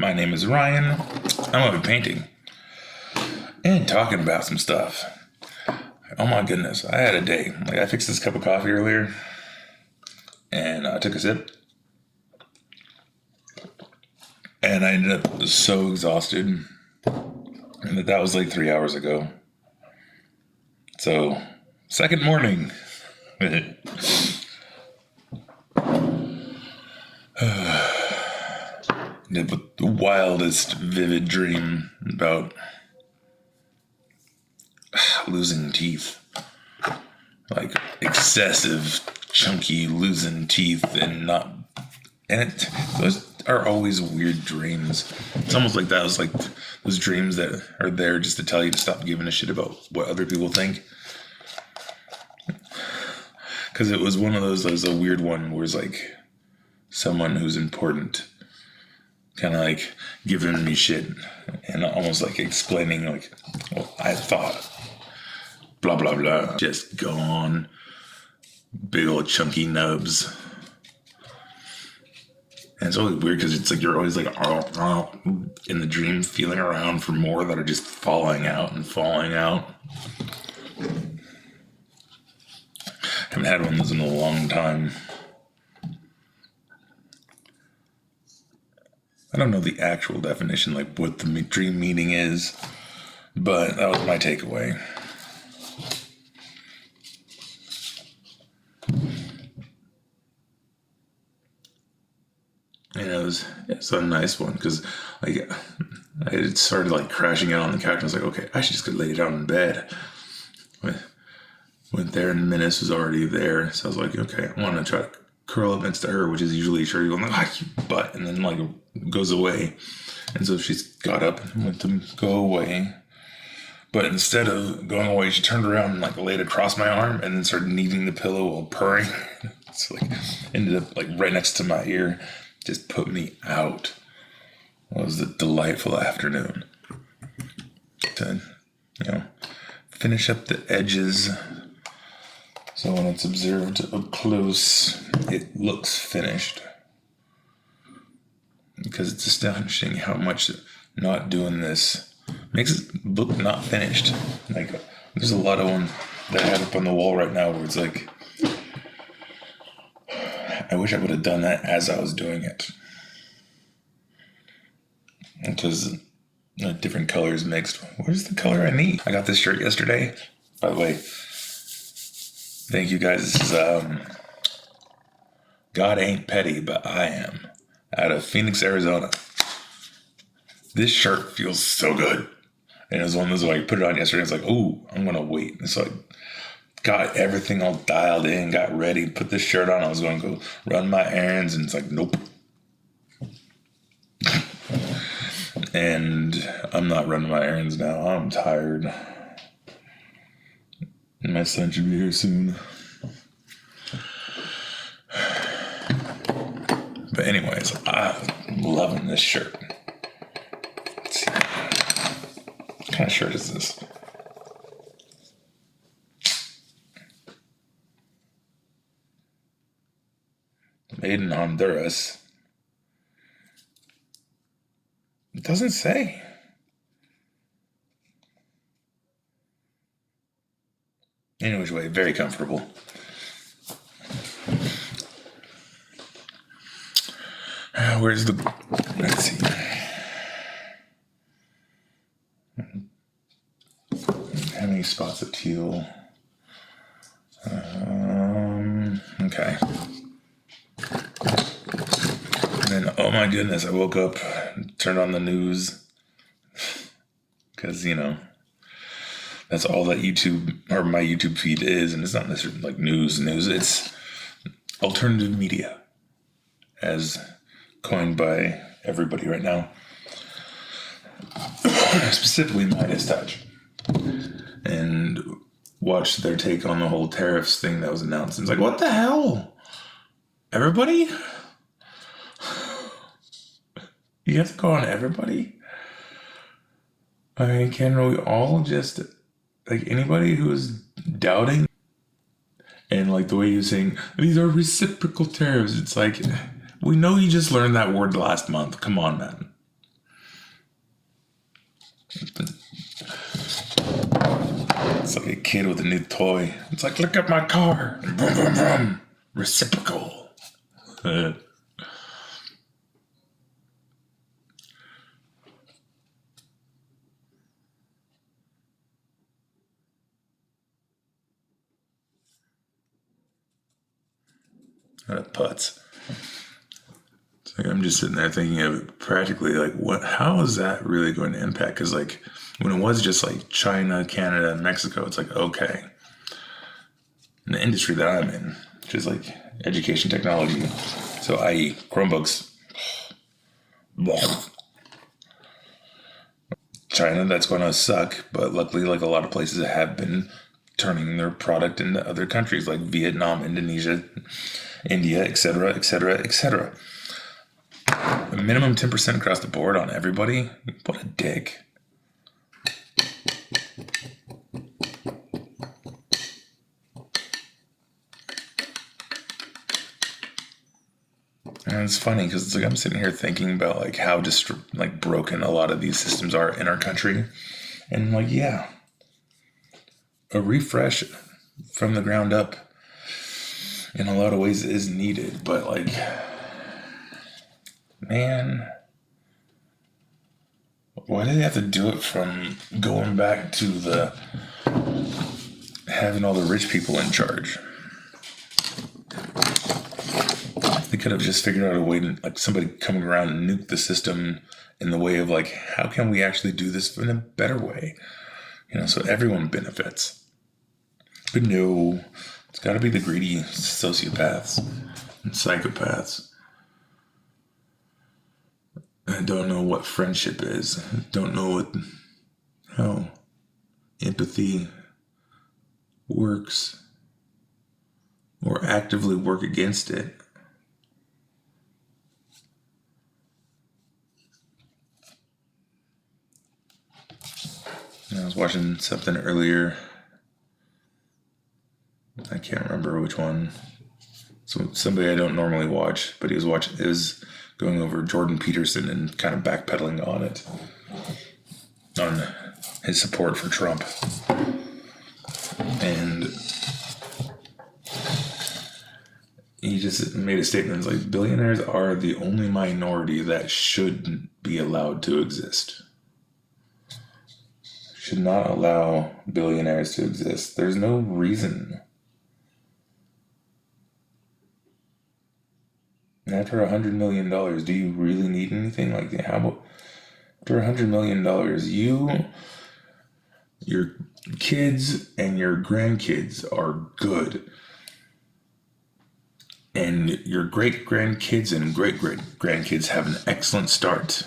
My name is Ryan. I'm over painting and talking about some stuff. Oh my goodness, I had a day. Like, I fixed this cup of coffee earlier and I took a sip and I ended up so exhausted, and that was like 3 hours ago. So, second morning. The wildest vivid dream about losing teeth. Like excessive, chunky, losing teeth those are always weird dreams. It's almost like that was like those dreams that are there just to tell you to stop giving a shit about what other people think. Because it was one of those, a weird one where it's like someone who's important kind of like giving me shit and almost like explaining like, well, I thought blah blah blah, just gone, big old chunky nubs. And it's always weird because it's like you're always like in the dream feeling around for more that are just falling out and falling out. Haven't had one of those in a long time. I don't know the actual definition, like what the dream meaning is, but that was my takeaway. And it's a nice one because like I had started like crashing out on the couch and I was like, okay, I should just go lay down in bed. Went there and Menace was already there, so I was like, okay, I want to try to curl up next to her, which is usually sure going like, you butt, and then like goes away. And so she got up and went to go away. But instead of going away, she turned around and like laid across my arm and then started kneading the pillow while purring. It's like ended up like right next to my ear. Just put me out. It was a delightful afternoon. To, finish up the edges. So when it's observed up close, it looks finished. Because it's astonishing how much not doing this makes it look not finished. Like, there's a lot of one that I have up on the wall right now where it's like, I wish I would have done that as I was doing it. Because different colors mixed. Where's the color I need? I got this shirt yesterday. By the way, thank you guys. This is God Ain't Petty, But I Am, out of Phoenix, Arizona. This shirt feels so good. And it was one of those where I put it on yesterday. It's like, ooh, I'm going to wait. And so I got everything all dialed in, got ready, put this shirt on. I was going to go run my errands. And it's like, nope. And I'm not running my errands now. I'm tired. And my son should be here soon. But anyways, I'm loving this shirt. Let's see. What kind of shirt is this? Made in Honduras. It doesn't say. Any which way, very comfortable. Where's the... Let's see. How many spots of teal? Okay. And then, oh my goodness, I woke up, turned on the news. Because, that's all that YouTube, or my YouTube feed is. And it's not necessarily like news. It's alternative media, as coined by everybody right now. Specifically Midas Touch. And watched their take on the whole tariffs thing that was announced. And it's like, what the hell? Everybody? You have to go on everybody? I mean, can we all just, like, anybody who is doubting, and like the way you're saying, these are reciprocal tariffs, it's like, we know you just learned that word last month. Come on, man. It's like a kid with a new toy. It's like, look at my car. Vroom, vroom, vroom. Reciprocal. Putts. It's like I'm just sitting there thinking of it practically, like, how is that really going to impact? Because, like, when it was just like China, Canada, and Mexico, it's like, okay. In the industry that I'm in, which is like education technology, so i.e. Chromebooks. China, that's going to suck, but luckily, like, a lot of places have been turning their product into other countries like Vietnam, Indonesia, India, etc., etc., etc. A minimum 10% across the board on everybody? What a dick. And it's funny because it's like I'm sitting here thinking about like how just like broken a lot of these systems are in our country. And like, yeah, a refresh from the ground up in a lot of ways is needed. But like, man, why do they have to do it from going back to the having all the rich people in charge? They could have just figured out a way to, like, somebody coming around and nuke the system in the way of like, how can we actually do this in a better way? You know, so everyone benefits. But no, it's got to be the greedy sociopaths and psychopaths. I don't know what friendship is. I don't know how empathy works or actively work against it. I was watching something earlier. I can't remember which one. So somebody I don't normally watch, but he was going over Jordan Peterson and kind of backpedaling on it, on his support for Trump. And he just made a statement like, billionaires are the only minority that shouldn't be allowed to exist. Should not allow billionaires to exist. There's no reason. After $100 million, do you really need anything? Like, how about after $100 million, your kids and your grandkids are good. And your great-grandkids and great-great-grandkids have an excellent start.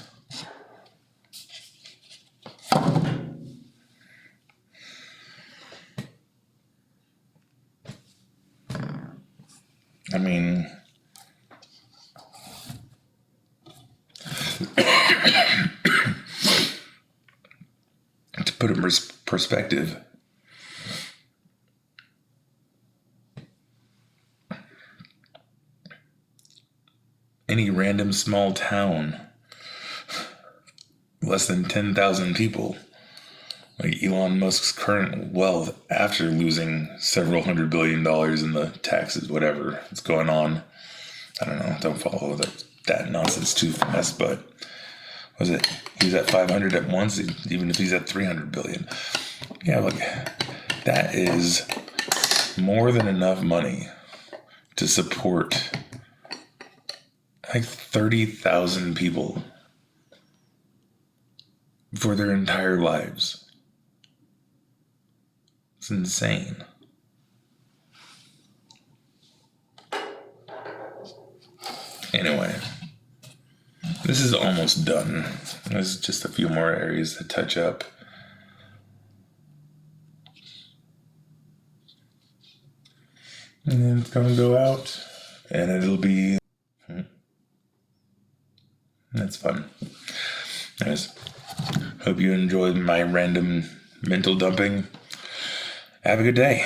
I mean, to put it in perspective, any random small town, less than 10,000 people, like Elon Musk's current wealth after losing several $100 billion in the taxes, whatever is going on. I don't know. Don't follow that nonsense too fast, but was it? He's at 500 at once, even if he's at 300 billion. Yeah, look, that is more than enough money to support like 30,000 people for their entire lives. It's insane. Anyway, this is almost done. There's just a few more areas to touch up. And then it's going to go out, and it'll be... That's fun. Anyways, hope you enjoyed my random mental dumping. Have a good day.